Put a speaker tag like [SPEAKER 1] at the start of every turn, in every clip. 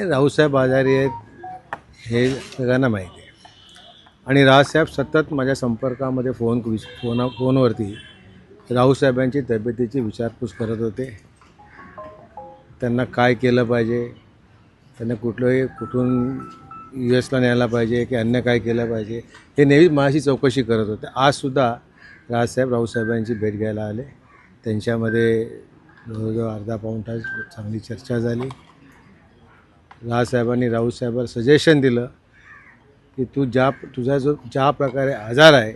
[SPEAKER 1] आणि रावसाहेब आजारी आहेत हे सगळ्यांना माहिती आहे. आणि रावसाहेब सतत माझ्या संपर्कामध्ये फोनवरती रावसाहेबांची तब्येतीची विचारपूस करत होते. त्यांना काय केलं पाहिजे, त्यांना कुठून US ला न्यायला पाहिजे की अन्य काय केलं पाहिजे हे नेहमी माझी चौकशी करत होते. आजसुद्धा रावसाहेबांची भेट घ्यायला आले. त्यांच्यामध्ये जवळजवळ अर्धा पाऊण तास चांगली चर्चा झाली. रावसाहेबांनी राऊतसाहेबांना सजेशन दिलं की तुझा ज्या प्रकारे आजार आहे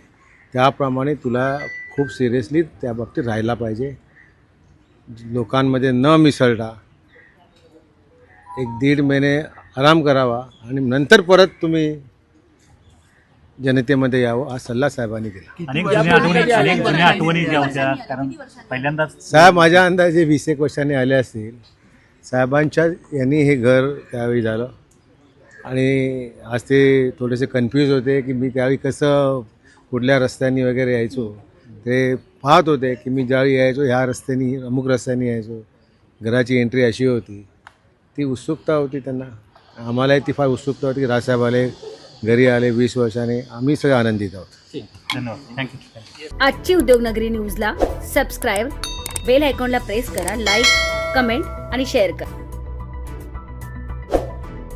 [SPEAKER 1] त्याप्रमाणे तुला खूप सिरियसली त्या बाबतीत राहायला पाहिजे. लोकांमध्ये न मिसळता 1-1.5 महिने आराम करावा आणि नंतर परत तुम्ही जनतेमध्ये यावं हा सल्ला साहेबांनी दिला.
[SPEAKER 2] अनेक जुन्या आठवणी ज्या होत्या, कारण पहिल्यांदाच
[SPEAKER 1] साहेब माझ्या अंदाजे 20-1 वर्षांनी आले असतील. साहेबांच्या यांनी हे घर त्यावेळी झालं आणि आज ते थोडेसे कन्फ्यूज होते की मी त्यावेळी कसं कुठल्या रस्त्यांनी वगैरे यायचो. ते पाहत होते की मी ज्यावेळी यायचो ह्या रस्त्यानी अमुक रस्त्यानी यायचो, घराची एंट्री अशी होती. ती उत्सुकता होती त्यांना, आम्हालाही ती फार उत्सुकता होती की रावसाहेब आले, घरी आले 20 वर्षाने. आम्ही सगळे आनंदित आहोत.
[SPEAKER 2] धन्यवाद. थँक्यू.
[SPEAKER 3] आजची उद्योगनगरी न्यूजला सबस्क्राईब, बेल आयकॉनला प्रेस करा, लाईक, कमेंट आणि शेअर करा.